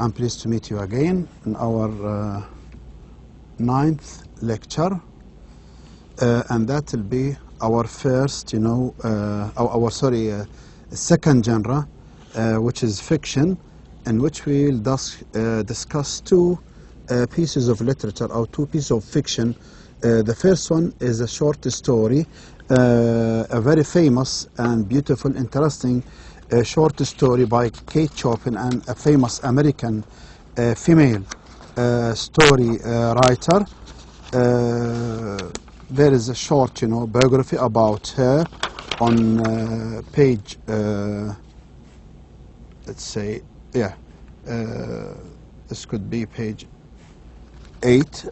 I'm pleased to meet you again in our ninth lecture, and that will be our first, second genre, which is fiction, in which we will discuss two pieces of literature or two pieces of fiction. The first one is a short story, a very famous and beautiful, interesting short story by Kate Chopin, and a famous American female story writer. There is a short, biography about her on page, let's say, this could be page 8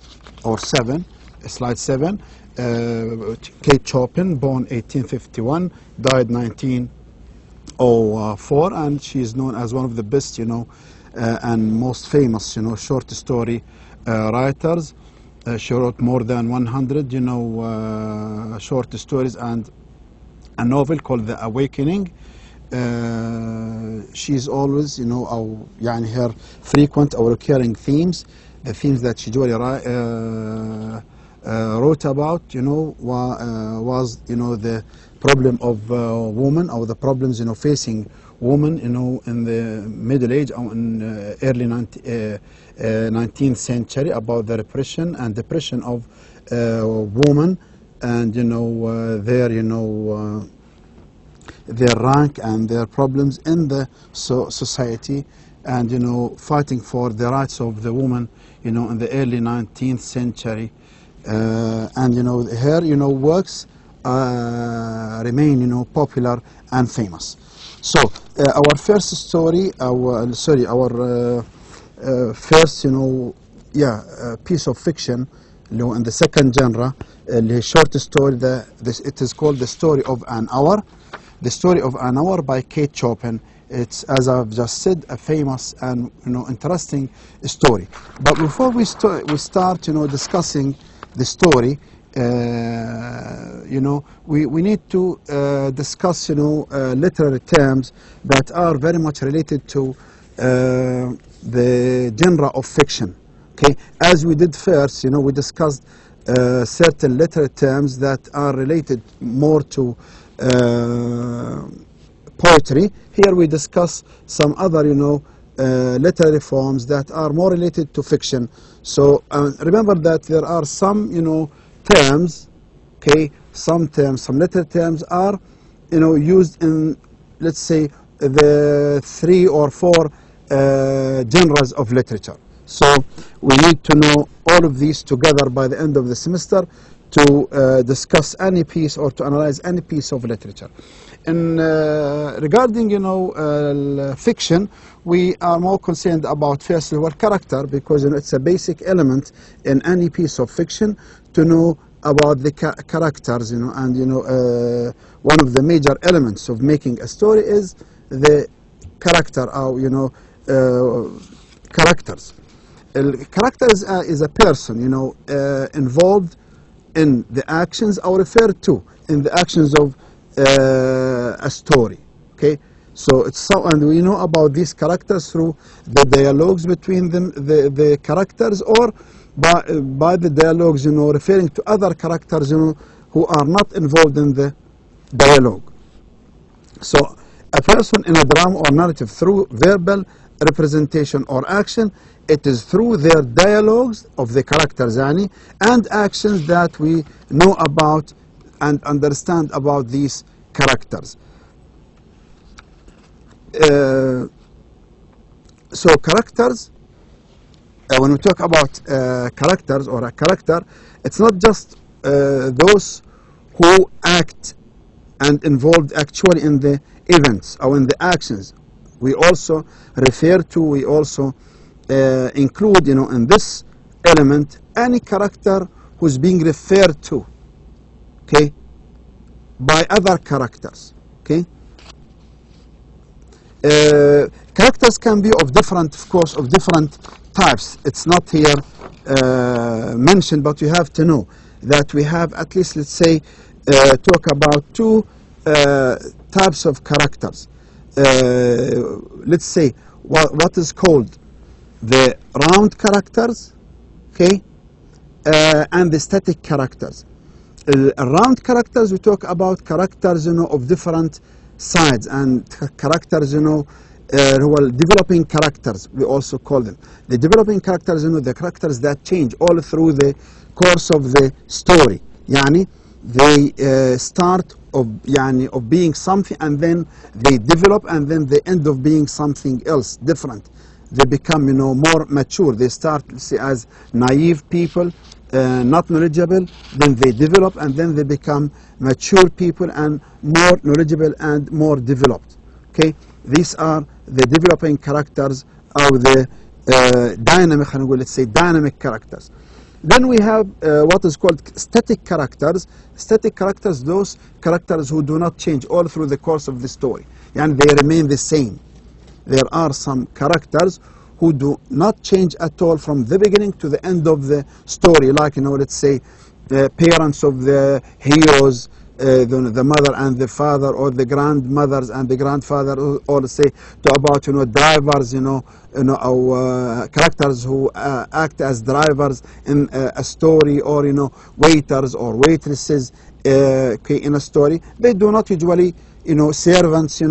or 7, slide 7. Kate Chopin, born 1851, died 1904, and she is known as one of the best, and most famous, short story writers. She wrote more than 100, short stories and a novel called The Awakening. She's always, her frequent or recurring themes, the themes that she usually wrote about, was, the problem of women, or the problems, facing women, in the Middle Age or in early 19th century, about the repression and depression of women, and their rank and their problems in the society, and fighting for the rights of the woman, in the early 19th century, and her works remain popular and famous. So our first story, our first piece of fiction, in the second genre, short story. It is called The Story of an Hour. The Story of an Hour by Kate Chopin. It's, as I've just said, a famous and interesting story. But before we start discussing the story, we need to discuss literary terms that are very much related to the genre of fiction. Okay, as we did first, we discussed certain literary terms that are related more to poetry. Here we discuss some other, literary forms that are more related to fiction. So remember that there are some, terms, okay, some literary terms are, used in, let's say, the 3 or 4 genres of literature. So we need to know all of these together by the end of the semester to discuss any piece or to analyze any piece of literature. And regarding, fiction, we are more concerned about, first of all, character, because it's a basic element in any piece of fiction to know about the characters, and one of the major elements of making a story is the character, or characters. Character is a person, involved in the actions, or referred to in the actions of a story. Okay, so and we know about these characters through the dialogues between them, the characters, or by the dialogues, referring to other characters, who are not involved in the dialogue. So a person in a drama or narrative, through verbal representation or action, it is through their dialogues of the characters, and actions that we know about and understand about these characters. So characters, when we talk about characters or a character, it's not just those who act and involved actually in the events or in the actions. We also include, in this element, any character who's being referred to, okay, by other characters. Okay, characters can be of different types. It's not here mentioned, but you have to know that we have at least, let's say, talk about 2 types of characters. Let's say what is called the round characters, okay, and the static characters. Round characters, we talk about characters, of different sides, and characters, who are developing characters, we also call them. The developing characters, the characters that change all through the course of the story. يعني they start of being something, and then they develop, and then they end up being something else different. They become, more mature. They start, say, as naive people, not knowledgeable, then they develop, and then they become mature people and more knowledgeable and more developed. Okay, these are the developing characters, or the dynamic, let's say dynamic characters. Then we have what is called static characters. Static characters, those characters who do not change all through the course of the story, and they remain the same. There are some characters who do not change at all from the beginning to the end of the story, like, let's say the parents of the heroes, the mother and the father, or the grandmothers and the grandfather, or let's say about drivers, or characters who act as drivers in a story, or waiters or waitresses in a story. They do not usually servants.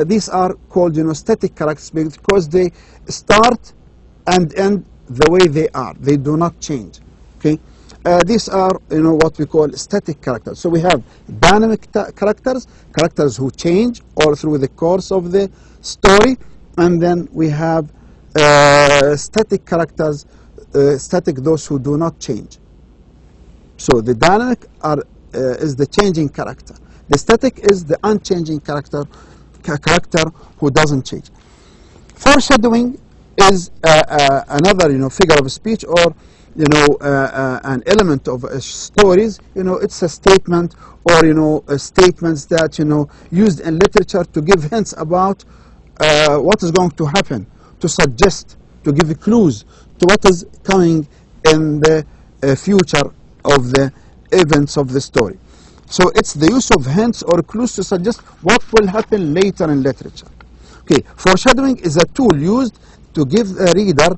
These are called static characters, because they start and end the way they are. They do not change. Okay. These are what we call static characters. So we have dynamic characters, characters who change all through the course of the story, and then we have static characters, those who do not change. So the dynamic is the changing character. The static is the unchanging character who doesn't change. Foreshadowing is another figure of speech, or an element of stories. It's a statement, or statements that used in literature to give hints about what is going to happen, to suggest, to give clues to what is coming in the future of the events of the story. So it's the use of hints or clues to suggest what will happen later in literature. Okay, foreshadowing is a tool used to give a reader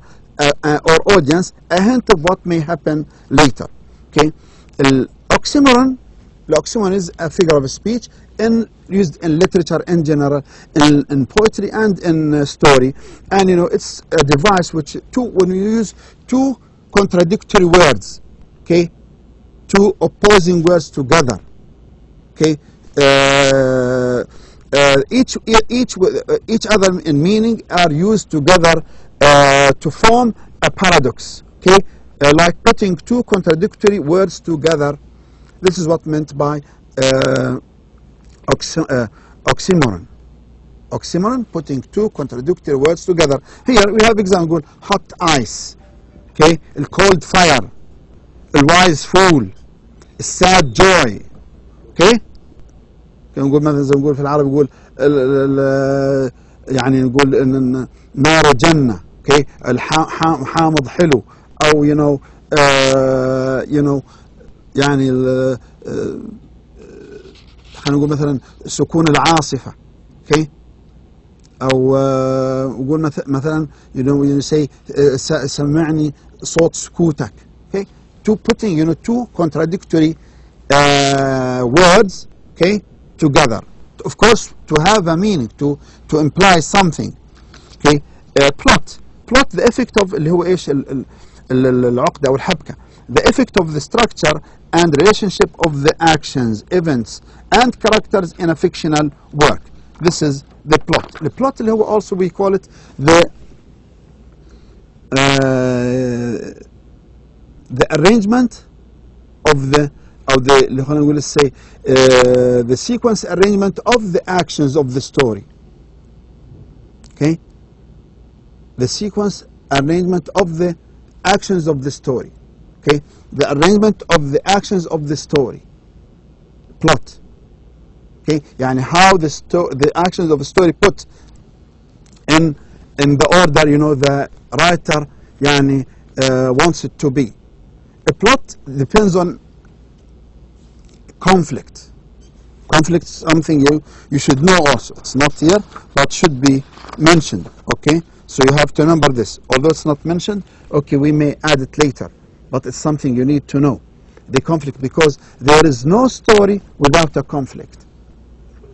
or audience a hint of what may happen later. Okay, oxymoron is a figure of speech used in literature in general, in poetry and in story, and it's a device when you use two contradictory words, okay, two opposing words together. Okay, each other in meaning are used together to form a paradox. Okay, like putting two contradictory words together. This is what meant by oxymoron. Oxymoron, putting two contradictory words together. Here we have example: hot ice, okay, cold fire, wise fool, sad joy. اوكي نقول مثلا زي ما نقول في العربي، نقول يعني نقول ان نار جنه، اوكي، حامض حلو، او يعني خلينا نقول مثلا سكون العاصفه، اوكي، او نقول مثلا سمعني صوت سكوتك. اوكي، to putting two contradictory words, okay, together, of course, to have a meaning, to imply something. Okay, plot, the effect of اللي هو ايش العقدة او الحبكة, the effect of the structure and relationship of the actions, events and characters in a fictional work. This is the plot. The plot اللي هو also we call it the arrangement of the let's say the sequence arrangement of the actions of the story. Okay, the sequence arrangement of the actions of the story. Okay, the arrangement of the actions of the story. Plot. Okay, يعني how the actions of the story put in the order the writer يعني wants it to be. A plot depends on conflict. Conflict is something you should know also. It's not here, but should be mentioned. Okay, So you have to remember this. Although it's not mentioned, okay, we may add it later, but it's something you need to know. The conflict, because there is no story without a conflict.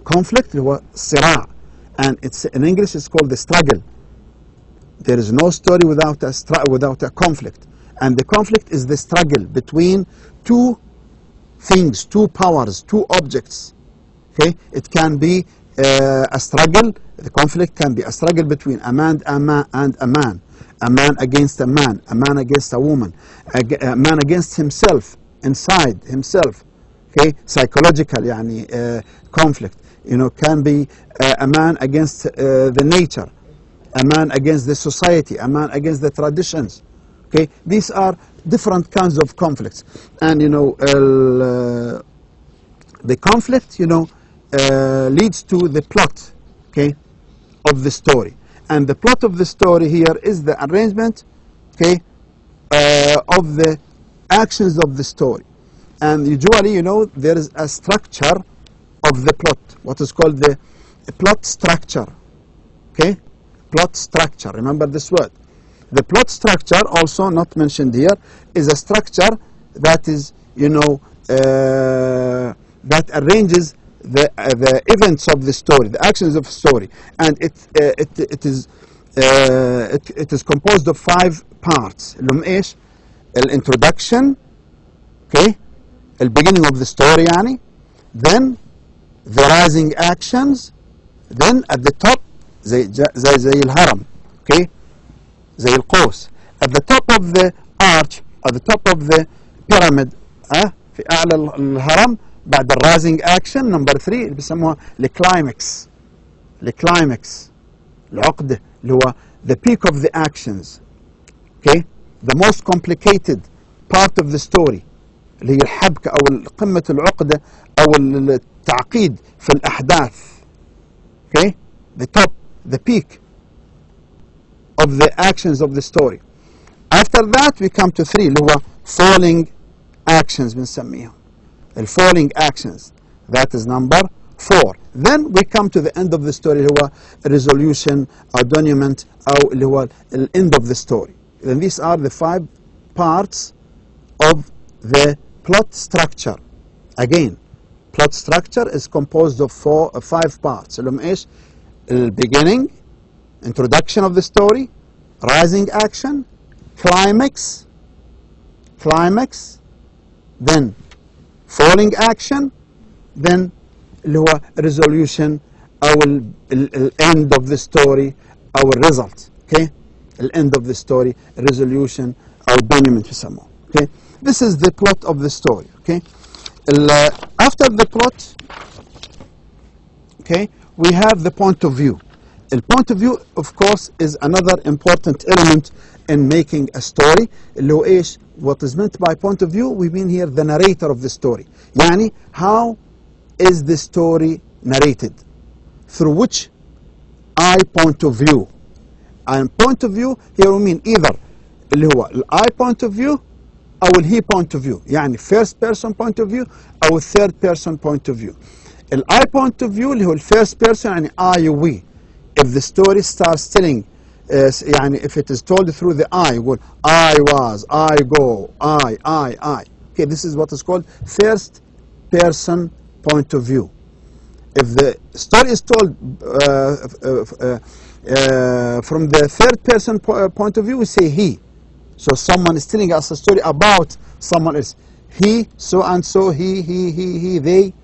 Conflict هو صراع, and it's in English it's called the struggle. There is no story without a conflict, and the conflict is the struggle between two things, two powers, two objects. Okay, it can be a struggle. The conflict can be a struggle between a man and a man against a man against a woman, a man against himself, inside himself. Okay, psychological يعني conflict. You know, can be a man against the nature, a man against the society, a man against the traditions. Okay, these are different kinds of conflicts, and you know the conflict, you know, leads to the plot, okay, of the story, and the plot of the story here is the arrangement, okay, of the actions of the story, and usually, you know, there is a structure of the plot, what is called the plot structure. Okay, plot structure, remember this word. The plot structure, also not mentioned here, is a structure that is, you know, that arranges the events of the story, the actions of the story, and it is composed of 5 parts. اللي هم ايش؟ الانترودكشن, okay, the beginning of the story يعني, then the rising actions, then at the top زي الهرم, okay, زي القوس, at the top of the arch, at the top of the pyramid, في أعلى الهرم, بعد الرايزنج اكشن نمبر 3 اللي بيسموها الكلايمكس. الكلايمكس العقدة اللي هو the peak of the actions, okay, the most complicated part of the story اللي هي الحبكة أو قمة العقدة أو التعقيد في الأحداث, okay, the top, the peak of the actions of the story. After that we come to 3 اللي هو falling actions بنسميهم, the falling actions, that is number 4. Then we come to the end of the story اللي هو resolution or denouement أو اللي هو the end of the story. And these are the 5 parts of the plot structure. Again, plot structure is composed of 5 parts اللي هم ايش؟ the beginning, introduction of the story, rising action, climax, then falling action, then اللي هو resolution أو ال end of the story أو result, okay, the end of the story, resolution أو denouement يسموه. Okay, this is the plot of the story. Okay, after the plot, okay, we have the point of view. The point of view, of course, is another important element in making a story. اللي هو ايش? What is meant by point of view, we mean here the narrator of the story. يعني how is the story narrated? Through which eye point of view? And point of view here we mean either اللي هو ال eye point of view أو ال he point of view. يعني first person point of view أو third person point of view. ال I point of view اللي هو ال first person يعني I we. If the story starts telling يعني if it is told through the I, يقول I was, I go, I. Okay, this is what is called first person point of view. If the story is told from the third person point of view, we say he. So someone is telling us a story about someone else. He, so and so, he, they.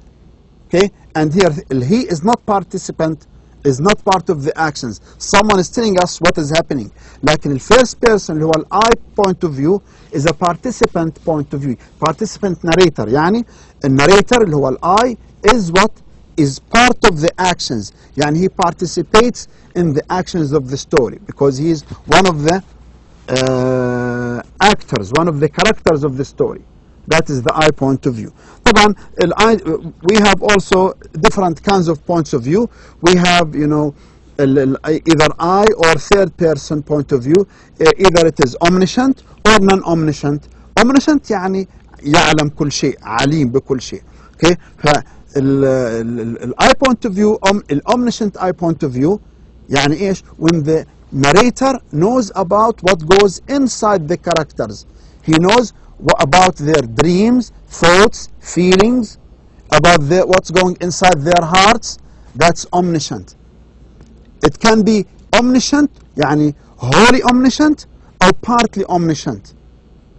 Okay, and here he is not participant, is not part of the actions. Someone is telling us what is happening. Like in the first person اللي هو ال I point of view is a participant point of view. Participant narrator يعني الناريتر اللي هو ال I is what is part of the actions. يعني he participates in the actions of the story because he is one of the actors, one of the characters of the story. That is the I point of view. طبعا we have also different kinds of points of view. We have, you know, either I or third person point of view. Either it is omniscient or non-omniscient. Omniscient يعني يعلم كل شيء, عليم بكل شيء. Okay, ال I point of view, omniscient I point of view يعني ايش؟ when the narrator knows about what goes inside the characters. He knows about their dreams, thoughts, feelings, about what's going inside their hearts. That's omniscient. It can be omniscient, يعني wholly omniscient أو partly omniscient.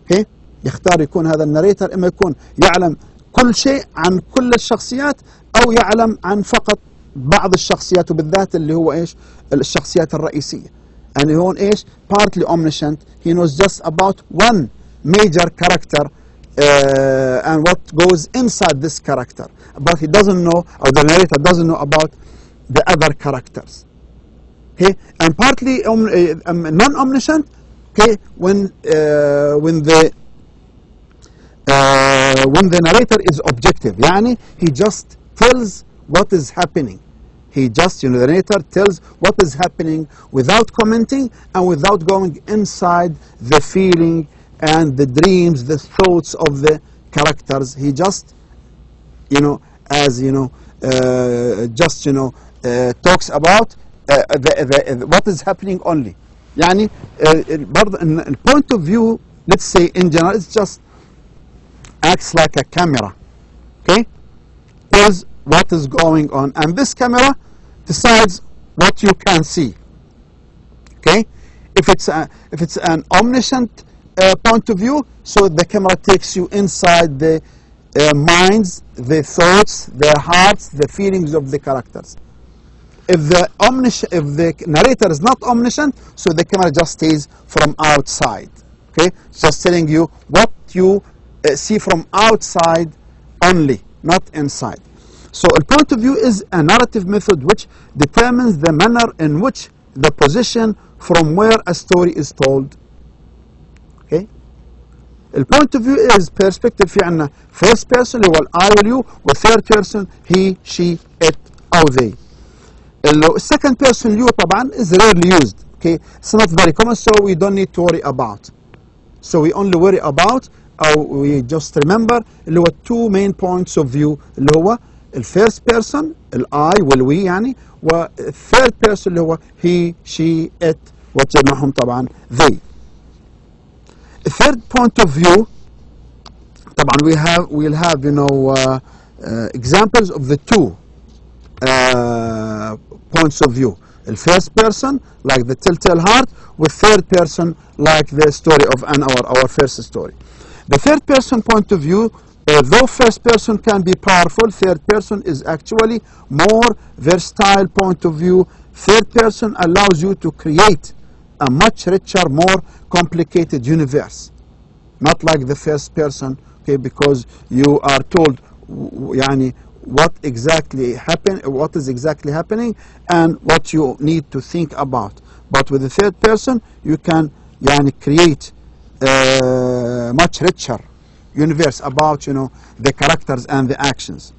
Okay? يختار يكون هذا الناريتر إما يكون يعلم كل شيء عن كل الشخصيات أو يعلم عن فقط بعض الشخصيات وبالذات اللي هو إيش الشخصيات الرئيسية. يعني هون إيش partly omniscient. He knows just about one major character and what goes inside this character, but he doesn't know, or the narrator doesn't know about the other characters. Okay, and partly non-omniscient. Okay, when the narrator is objective, يعني he just tells what is happening. He just, the narrator tells what is happening without commenting and without going inside the feeling and the dreams, the thoughts of the characters. He just, talks about what is happening only. يعني برضه the point of view, let's say in general, it just acts like a camera. Okay, tells what is going on, and this camera decides what you can see. Okay, if it's an omniscient point of view, so the camera takes you inside the minds, the thoughts, their hearts, the feelings of the characters. If the narrator is not omniscient, so the camera just stays from outside. Okay, it's just telling you what you see from outside only, not inside. So a point of view is a narrative method which determines the manner in which the position from where a story is told. Okay. The point of view is perspective. في عنا first person اللي هو I will you, و third person he, she, it أو they. Second person you طبعا is rarely used. Okay, it's not very common, so we don't need to worry about. So we only worry about, or we just remember اللي هو two main points of view اللي هو first person I will we يعني, و third person اللي هو he, she, it وتجمعهم طبعا they. A third point of view طبعا we'll have examples of the two points of view. The first person like the telltale heart, with third person like the story of our first story. The third person point of view, though first person can be powerful, third person is actually more versatile point of view. Third person allows you to create a much richer, more complicated universe, not like the first person. Okay, because you are told يعني what is exactly happening and what you need to think about. But with the third person you can create much richer universe about the characters and the actions.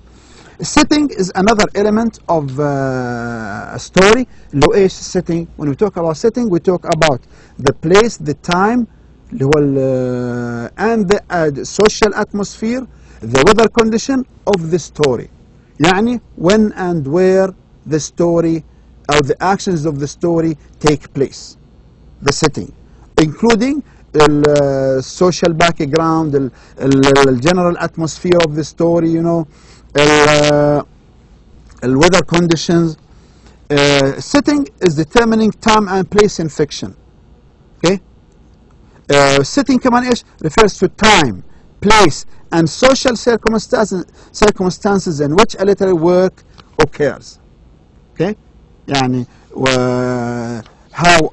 Setting is another element of a story. اللي هو ايش setting? When we talk about setting we talk about the place, the time اللي هو and the social atmosphere, the weather condition of the story. يعني when and where the story or the actions of the story take place. The setting, including the social background, the general atmosphere of the story, the weather conditions. Setting is determining time and place in fiction. Okay. Setting كمان ايش refers to time, place and social circumstances in which a literary work occurs. Okay, يعني how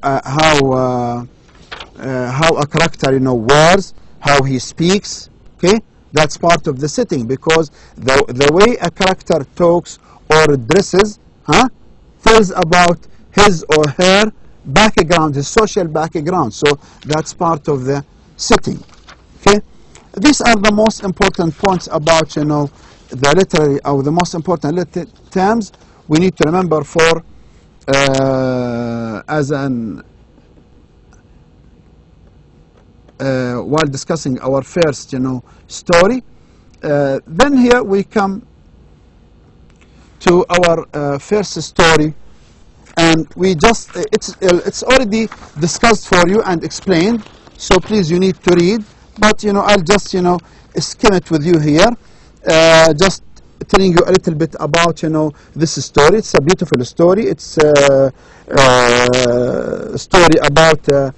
a character wears, how he speaks. Okay, that's part of the setting, because the way a character talks or dresses tells about his or her background, his social background. So that's part of the setting. Okay, these are the most important points about the literary, or the most important terms we need to remember for as an while discussing our first story. Then here we come to our first story and we just it's already discussed for you and explained, so please you need to read, but I'll just skim it with you here, just telling you a little bit about this story. It's a beautiful story. It's a story about a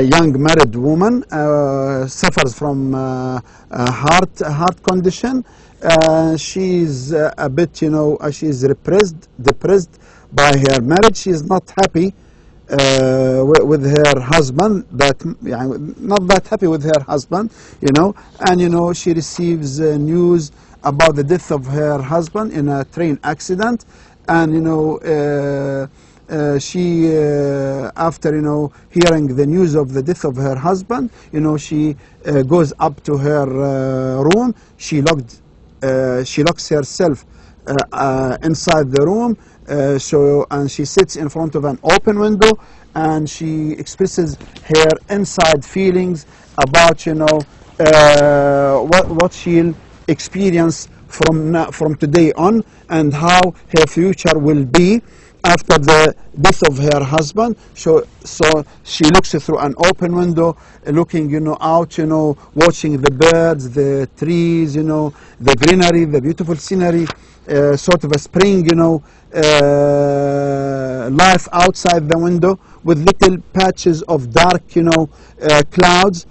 young married woman suffers from a heart condition. She's a bit she's depressed by her marriage. She's not happy with her husband, not that happy with her husband, and she receives news about the death of her husband in a train accident, and she after hearing the news of the death of her husband, she goes up to her room. She locks herself inside the room, and she sits in front of an open window, and she expresses her inside feelings about what she'll experience from today on, and how her future will be after the death of her husband. So she looks through an open window, looking out, watching the birds, the trees, the greenery, the beautiful scenery, sort of a spring, life outside the window, with little patches of dark, clouds.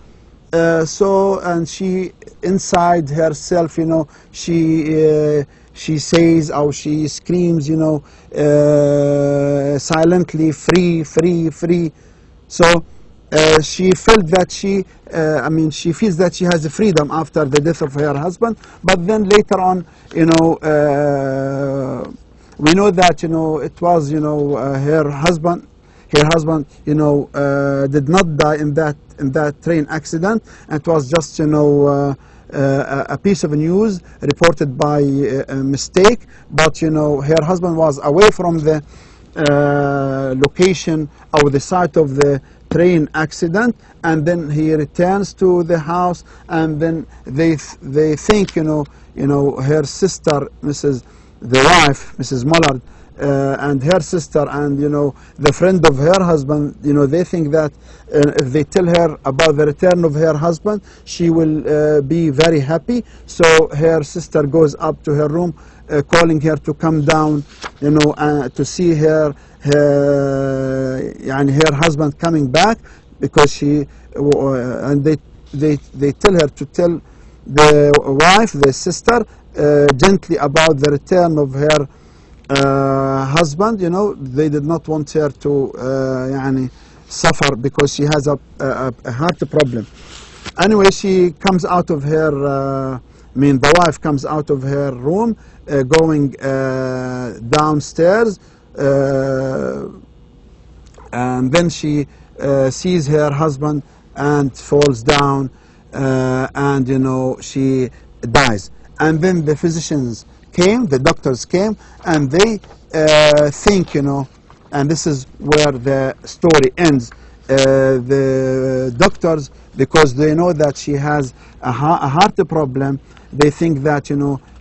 And she inside herself, she says, or she screams, silently, free, free, free. So she felt that she feels that she has freedom after the death of her husband. But then later on, we know that it was her husband. Her husband, did not die in that train accident. It was just a piece of news reported by mistake. But her husband was away from the location or the site of the train accident, and then he returns to the house, and then they think her sister, the wife, Mrs. Mullard, and her sister, and the friend of her husband, they think that if they tell her about the return of her husband, she will be very happy. So her sister goes up to her room, calling her to come down, to see her husband coming back, because and they tell her to tell the wife, the sister, gently about the return of her husband. They did not want her to suffer, because she has a heart problem. Anyway, she comes out of her the wife comes out of her room, going downstairs, and then she sees her husband and falls down, and she dies. And then the physicians came, the doctors came, and they think, and this is where the story ends. The doctors, because they know that she has a heart problem, they think that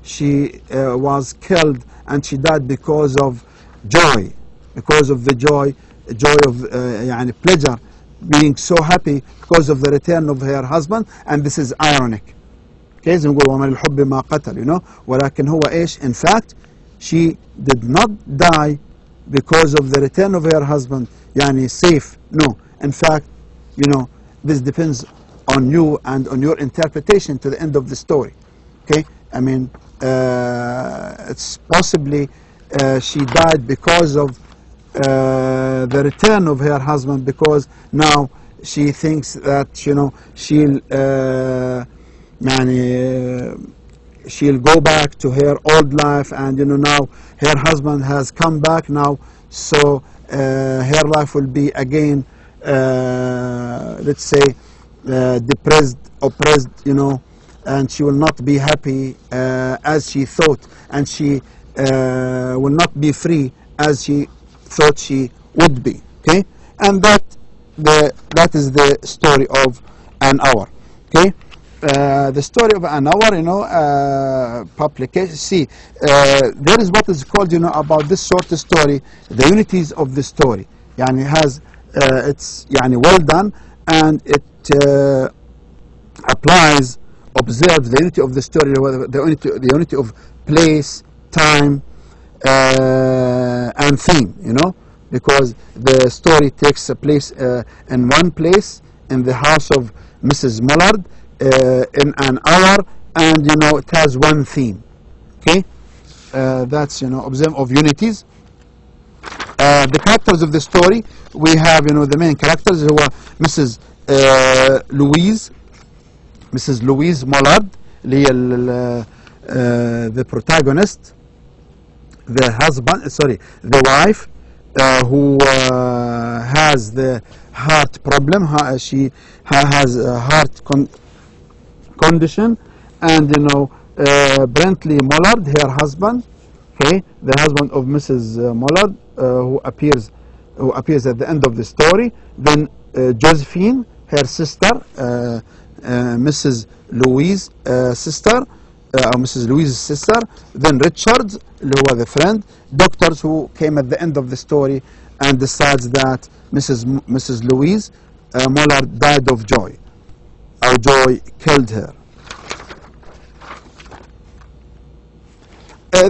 she was killed and she died because of joy, because of the joy of pleasure, being so happy because of the return of her husband. And this is ironic. Okay, زي ما نقول ومن الحب ما قتل, ولكن هو ايش? In fact, she did not die because of the return of her husband, safe. No, in fact, this depends on you and on your interpretation to the end of the story. Okay, it's possibly she died because of the return of her husband, because now she thinks that she'll go back to her old life, and now her husband has come back now, so her life will be again, let's say, depressed, oppressed, and she will not be happy as she thought, and she will not be free as she thought she would be. Okay, and that is the story of an hour. Okay, the story of an hour, publication. See, there is what is called, about this short story, the unities of the story. Yani has, it's well done, and it applies, observes the unity of the story, the unity of place, time, and theme. Because the story takes place in one place, in the house of Mrs. Mullard, in an hour, and it has one theme. Okay, that's observe of unities. The characters of the story, we have the main characters who are Mrs. Louise Mullard, the protagonist, the wife, who has the heart problem. She has a heart condition, and Brentley Mullard, her husband, okay, the husband of Mrs. Mullard, who appears at the end of the story. Then Josephine, her sister, Mrs. Louise's sister. Mrs. Louise's sister. Then Richard, who was the friend. Doctors who came at the end of the story and decides that Mrs. Louise Mullard died of joy, or joy killed her.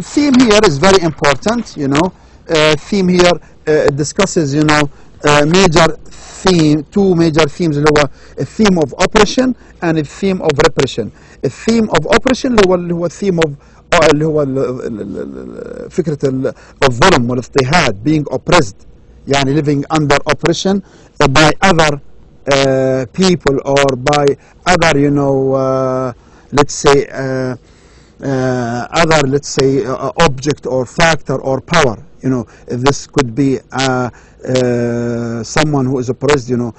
Theme here is very important. Theme here discusses two major themes, a theme of oppression and a theme of repression. A theme of oppression اللي هو theme of اللي هو فكرة الظلم والاضطهاد, being oppressed, living under oppression by other people, or by other let's say object or factor or power. This could be someone who is oppressed, a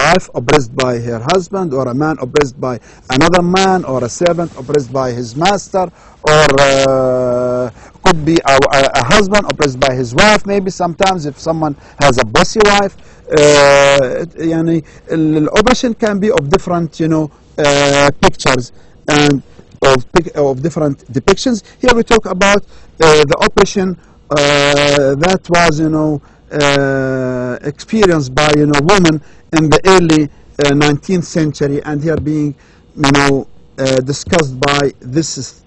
wife oppressed by her husband, or a man oppressed by another man, or a servant oppressed by his master, or could be a husband oppressed by his wife. Maybe sometimes if someone has a bossy wife, oppression can be of different pictures and of different depictions. Here we talk about the oppression that was experienced by women in the early 19th century, and here being discussed by this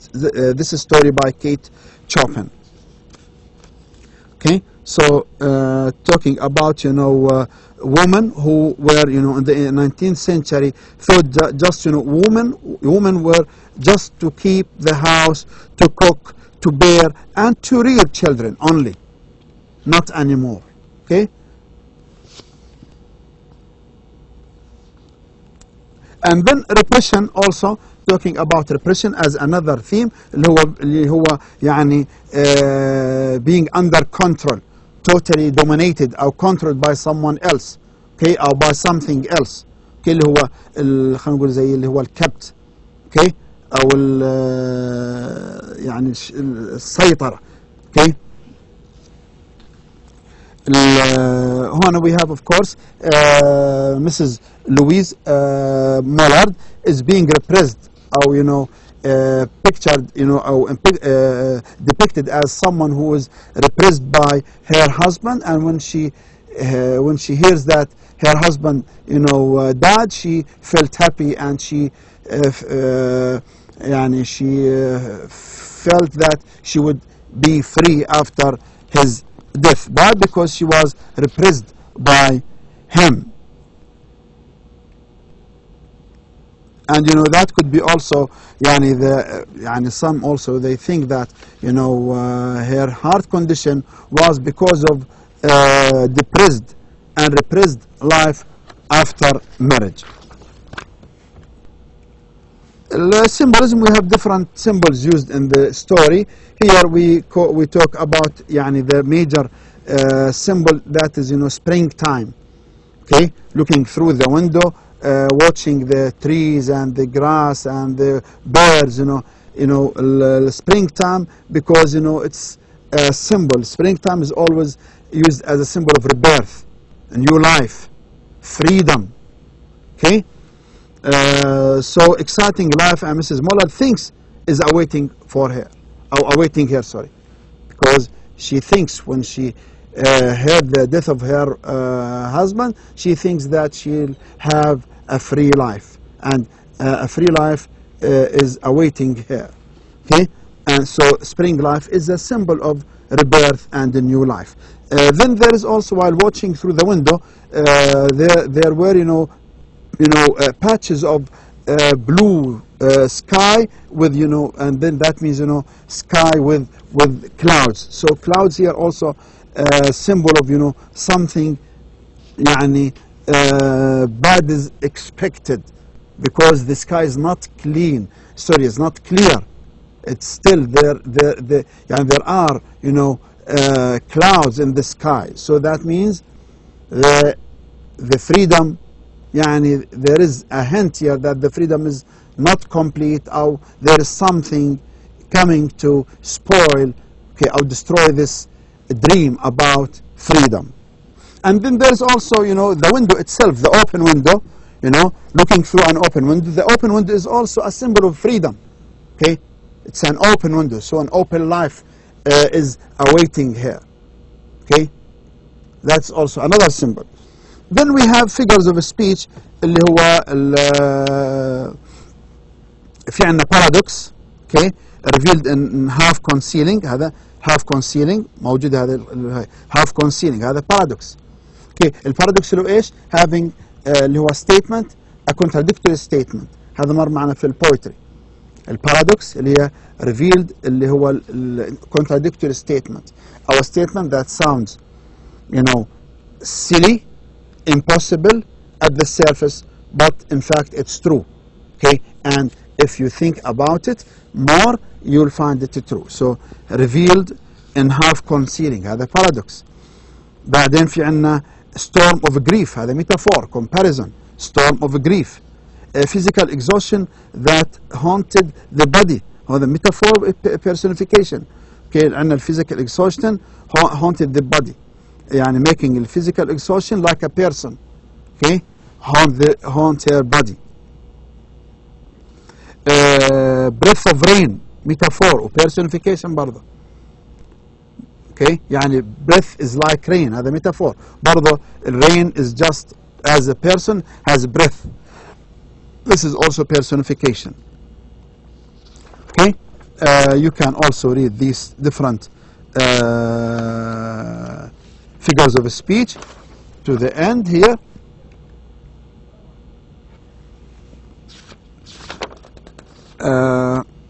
story by Kate Chopin. Okay, so talking about women who were in the 19th century thought that just women were just to keep the house, to cook, to bear, and to rear children only, not anymore. Okay, and then repression, also talking about repression as another theme, اللي هو being under control, totally dominated or controlled by someone else, okay, or by something else. okay, اللي هو خلينا نقول زي اللي هو الكبت، okay، او يعني السيطرة. okay. هنا we have of course Mrs. Louise Mullard is being repressed, or pictured, or depicted as someone who is repressed by her husband, and when she hears that her husband died, she felt happy, and she felt that she would be free after his death. Why? Because she was repressed by him. And that could be also some also they think that her heart condition was because of depressed and repressed life after marriage. Symbolism, we have different symbols used in the story. Here we talk about the major symbol, that is springtime. Okay, looking through the window, watching the trees and the grass and the birds, springtime, because it's a symbol. Springtime is always used as a symbol of rebirth, a new life, freedom. Okay, So exciting life, and Mrs. Muller thinks is awaiting for her, or awaiting her, sorry, because she thinks when she heard the death of her husband, she thinks that she'll have a free life, and a free life is awaiting her. Okay, and so spring life is a symbol of rebirth and a new life. Then there is also, while watching through the window, there were patches of blue sky with and then that means sky with clouds. So clouds here also symbol of something bad is expected, because the sky is not clean. Sorry, it's not clear. It's still there are clouds in the sky. So that means the freedom, there is a hint here that the freedom is not complete, or there is something coming to spoil, or destroy this dream about freedom. And then there's also the window itself, the open window, looking through an open window. The open window is also a symbol of freedom. Okay, it's an open window, so an open life is awaiting her. Okay, that's also another symbol. Then we have figures of speech اللي هو في عندنا paradox. Okay, revealed in half concealing. هذا half concealing موجود، هذا half concealing، هذا paradox. Okay, البارادوكس اللي هو ايش؟ having اللي هو statement a contradictory statement. هذا مر معنا في البويتري. البارادوكس اللي هي revealed اللي هو contradictory statement, or a statement that sounds silly, impossible at the surface, but in fact it's true. Okay, and if you think about it more, you'll find it true. So revealed in half concealing، هذا paradox. بعدين في عندنا storm of grief، هذا metaphor, comparison. storm of grief. Physical exhaustion that haunted the body، هذا metaphor personification. Okay, عندنا physical exhaustion haunted the body، making the physical exhaustion like a person. Okay, haunt her body. Breath of rain metaphor or personification برضه. Okay, breath is like rain، هذا metaphor. برضه rain is just as a person has breath. This is also personification. Okay, you can also read these different figures of speech to the end here.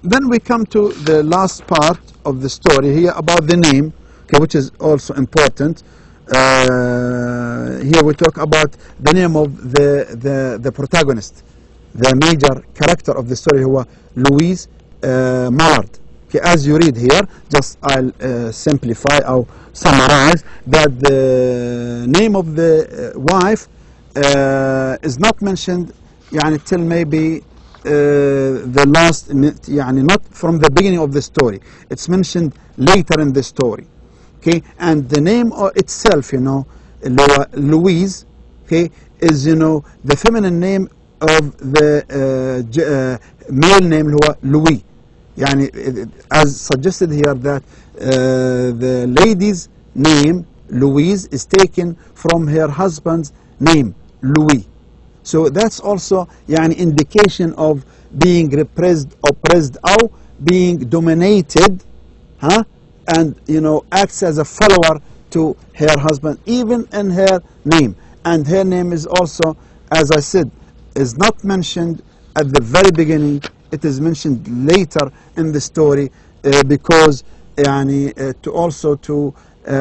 Then we come to the last part of the story here about the name, okay, which is also important. Here we talk about the name of the protagonist, the major character of the story, who Louise Mallard. Okay, as you read here, just I'll simplify or summarize that the name of the wife is not mentioned till maybe the last, not from the beginning of the story. It's mentioned later in the story. Okay, and the name itself, Louise, okay, is the feminine name of the male name, Louis. As suggested here, that the lady's name Louise is taken from her husband's name, Louis. So that's also indication of being repressed, oppressed, or being dominated, and acts as a follower to her husband, even in her name. And her name is also, as I said, is not mentioned at the very beginning. It is mentioned later in the story, because to also to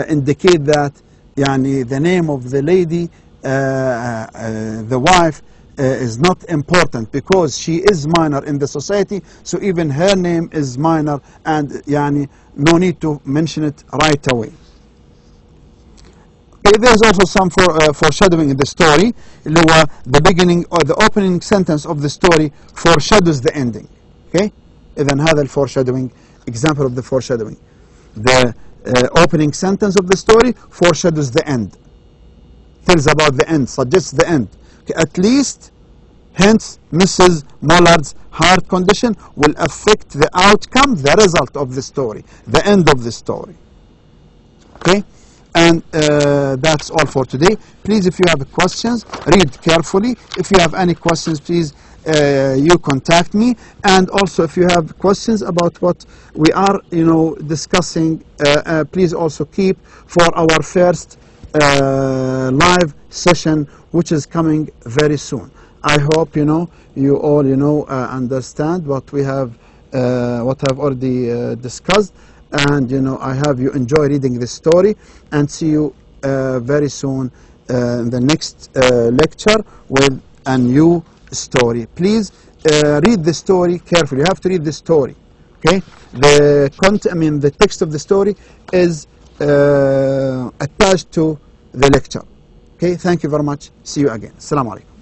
indicate that the name of the lady, the wife, is not important, because she is minor in the society. So even her name is minor, and no need to mention it right away. Okay, there's also some foreshadowing in the story. The beginning or the opening sentence of the story foreshadows the ending. Okay, إذن هذا الforeshadowing, example of the foreshadowing. The opening sentence of the story foreshadows the end, tells about the end, suggests the end. Okay, at least Hence, Mrs. Mullard's heart condition will affect the outcome, the result of the story, the end of the story. Okay? And that's all for today. Please, if you have questions, read carefully. If you have any questions, please you contact me. And also, if you have questions about what we are, discussing, please also keep for our first live session, which is coming very soon. I hope you all understand what we have, what I've already discussed. And I have you enjoy reading this story, and see you very soon in the next lecture with a new story. Please read the story carefully. You have to read the story. Okay, the text of the story is attached to the lecture. Okay, thank you very much. See you again. Assalamu alaikum.